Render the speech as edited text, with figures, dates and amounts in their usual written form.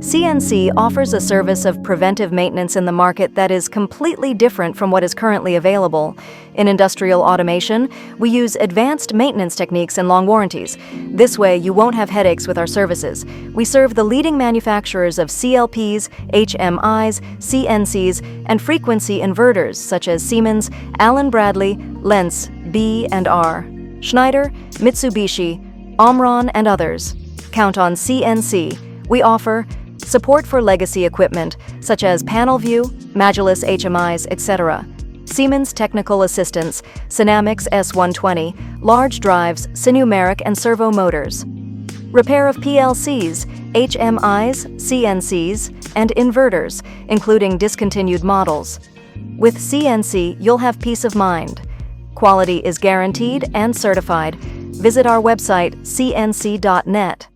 CNC offers a service of preventive maintenance in the market that is completely different from what is currently available. In industrial automation, we use advanced maintenance techniques and long warranties. This way, you won't have headaches with our services. We serve the leading manufacturers of CLPs, HMIs, CNCs, and frequency inverters such as Siemens, Allen Bradley, Lenz, B&R, Schneider, Mitsubishi, Omron, and others. Count on CNC. We offer support for legacy equipment, such as panel view, Magillus HMIs, etc. Siemens Technical Assistance, Synamics S120, large drives, sinumeric and servo motors. Repair of PLCs, HMIs, CNCs, and inverters, including discontinued models. With CNC, you'll have peace of mind. Quality is guaranteed and certified. Visit our website, cnc.net.